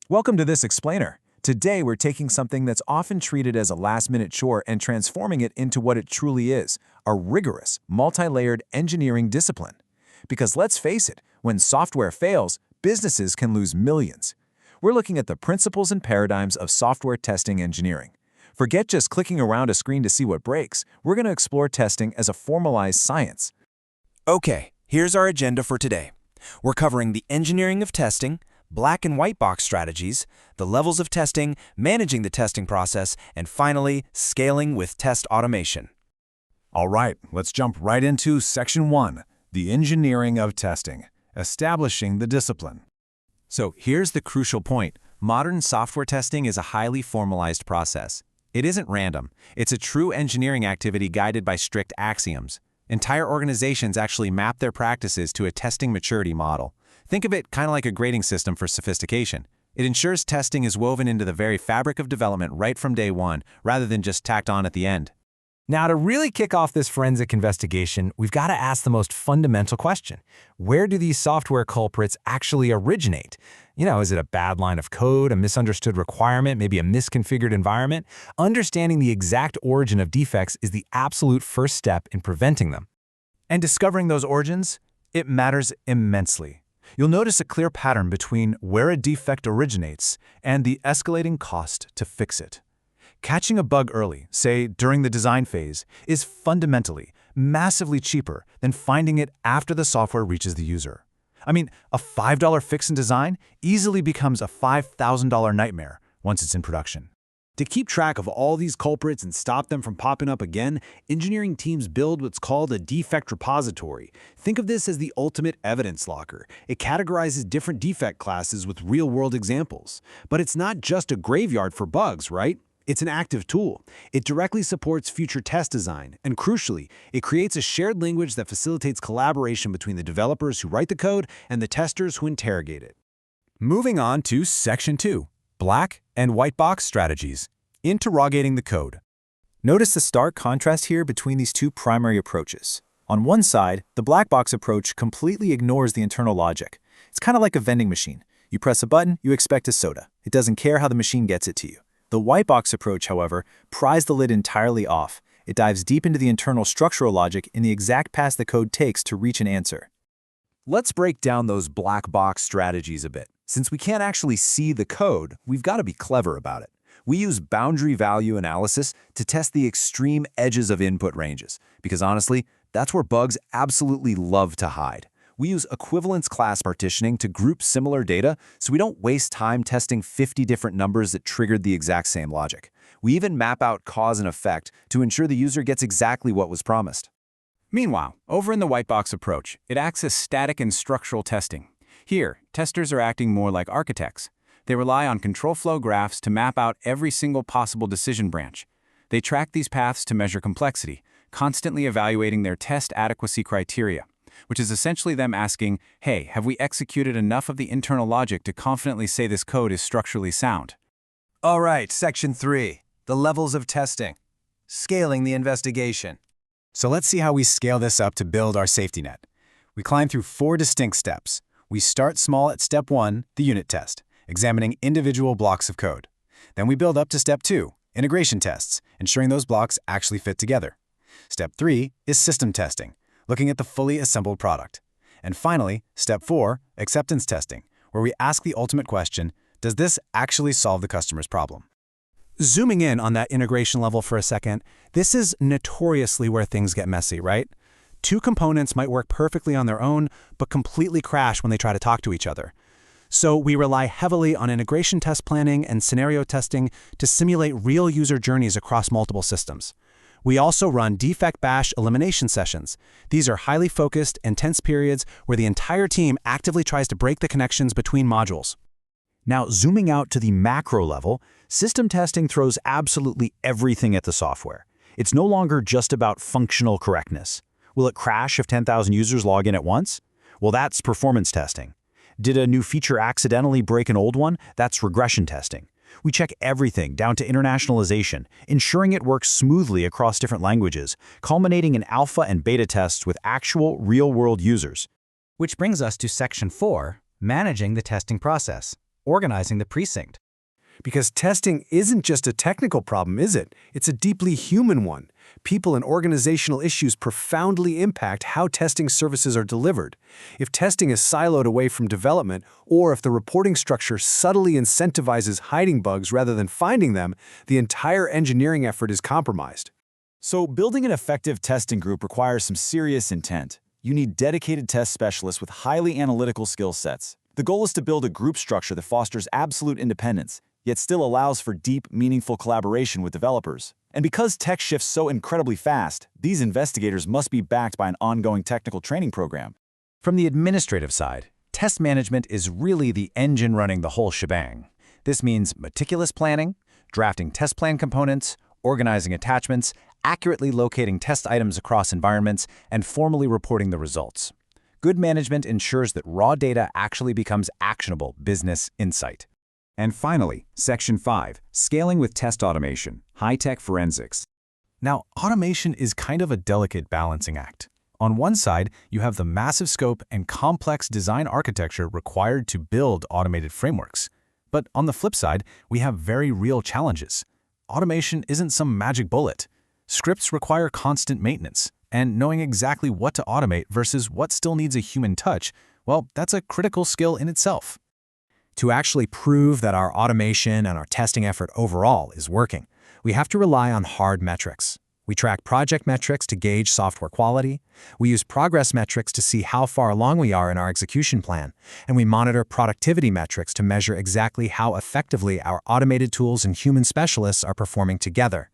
Welcome to this explainer. Today we're taking something that's often treated as a last-minute chore and transforming it into what it truly is, a rigorous, multi-layered engineering discipline. Because let's face it, when software fails, businesses can lose millions. We're looking at the principles and paradigms of software testing engineering. Forget just clicking around a screen to see what breaks. We're going to explore testing as a formalized science. Okay, here's our agenda for today. We're covering the engineering of testing, black and white box strategies, the levels of testing, managing the testing process, and finally, scaling with test automation. All right, let's jump right into Section 1, the engineering of testing, establishing the discipline. So here's the crucial point. Modern software testing is a highly formalized process. It isn't random. It's a true engineering activity guided by strict axioms. Entire organizations actually map their practices to a testing maturity model. Think of it kind of like a grading system for sophistication. It ensures testing is woven into the very fabric of development right from day one, rather than just tacked on at the end. Now, to really kick off this forensic investigation, we've got to ask the most fundamental question. Where do these software culprits actually originate? Is it a bad line of code, a misunderstood requirement, maybe a misconfigured environment? Understanding the exact origin of defects is the absolute first step in preventing them. And discovering those origins, it matters immensely. You'll notice a clear pattern between where a defect originates and the escalating cost to fix it. Catching a bug early, say during the design phase, is fundamentally, massively cheaper than finding it after the software reaches the user. I mean, a $5 fix in design easily becomes a $5,000 nightmare once it's in production. To keep track of all these culprits and stop them from popping up again, engineering teams build what's called a defect repository. Think of this as the ultimate evidence locker. It categorizes different defect classes with real-world examples. But it's not just a graveyard for bugs, right? It's an active tool. It directly supports future test design, and crucially, it creates a shared language that facilitates collaboration between the developers who write the code and the testers who interrogate it. Moving on to Section 2, black and white box strategies, interrogating the code. Notice the stark contrast here between these two primary approaches. On one side, the black box approach completely ignores the internal logic. It's kind of like a vending machine. You press a button, you expect a soda. It doesn't care how the machine gets it to you. The white box approach, however, pries the lid entirely off. It dives deep into the internal structural logic in the exact path the code takes to reach an answer. Let's break down those black box strategies a bit. Since we can't actually see the code, we've got to be clever about it. We use boundary value analysis to test the extreme edges of input ranges, because honestly, that's where bugs absolutely love to hide. We use equivalence class partitioning to group similar data so we don't waste time testing 50 different numbers that triggered the exact same logic. We even map out cause and effect to ensure the user gets exactly what was promised. Meanwhile, over in the white box approach, it acts as static and structural testing. Here, testers are acting more like architects. They rely on control flow graphs to map out every single possible decision branch. They track these paths to measure complexity, constantly evaluating their test adequacy criteria, which is essentially them asking, hey, have we executed enough of the internal logic to confidently say this code is structurally sound? All right, Section 3, the levels of testing, scaling the investigation. So let's see how we scale this up to build our safety net. We climb through 4 distinct steps. We start small at Step 1, the unit test, examining individual blocks of code. Then we build up to Step 2, integration tests, ensuring those blocks actually fit together. Step 3 is system testing, looking at the fully assembled product. And finally, Step 4, acceptance testing, where we ask the ultimate question, does this actually solve the customer's problem? Zooming in on that integration level for a second, this is notoriously where things get messy, right? Two components might work perfectly on their own, but completely crash when they try to talk to each other. So we rely heavily on integration test planning and scenario testing to simulate real user journeys across multiple systems. We also run defect bash elimination sessions. These are highly focused, intense periods where the entire team actively tries to break the connections between modules. Now, zooming out to the macro level, system testing throws absolutely everything at the software. It's no longer just about functional correctness. Will it crash if 10,000 users log in at once? Well, that's performance testing. Did a new feature accidentally break an old one? That's regression testing. We check everything down to internationalization, ensuring it works smoothly across different languages, culminating in alpha and beta tests with actual real-world users. Which brings us to Section 4, managing the testing process. organizing the precinct. Because testing isn't just a technical problem, is it? It's a deeply human one. People and organizational issues profoundly impact how testing services are delivered. If testing is siloed away from development, or if the reporting structure subtly incentivizes hiding bugs rather than finding them, the entire engineering effort is compromised. So building an effective testing group requires some serious intent. You need dedicated test specialists with highly analytical skill sets. The goal is to build a group structure that fosters absolute independence, yet still allows for deep, meaningful collaboration with developers. And because tech shifts so incredibly fast, these investigators must be backed by an ongoing technical training program. From the administrative side, test management is really the engine running the whole shebang. This means meticulous planning, drafting test plan components, organizing attachments, accurately locating test items across environments, and formally reporting the results. Good management ensures that raw data actually becomes actionable business insight. And finally, Section 5, Scaling with Test Automation, High-Tech Forensics. Now, automation is kind of a delicate balancing act. On one side, you have the massive scope and complex design architecture required to build automated frameworks. But on the flip side, we have very real challenges. Automation isn't some magic bullet. Scripts require constant maintenance, and knowing exactly what to automate versus what still needs a human touch, well, that's a critical skill in itself. To actually prove that our automation and our testing effort overall is working, we have to rely on hard metrics. We track project metrics to gauge software quality, we use progress metrics to see how far along we are in our execution plan, and we monitor productivity metrics to measure exactly how effectively our automated tools and human specialists are performing together.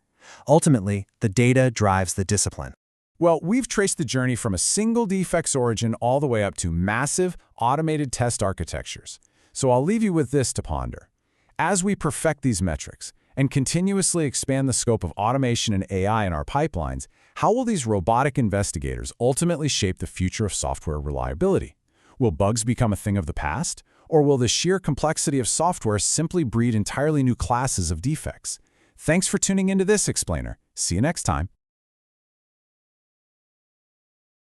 Ultimately, the data drives the discipline. Well, we've traced the journey from a single defect's origin all the way up to massive, automated test architectures. So I'll leave you with this to ponder. As we perfect these metrics and continuously expand the scope of automation and AI in our pipelines, how will these robotic investigators ultimately shape the future of software reliability? Will bugs become a thing of the past? Or will the sheer complexity of software simply breed entirely new classes of defects? Thanks for tuning into this Explainer. See you next time.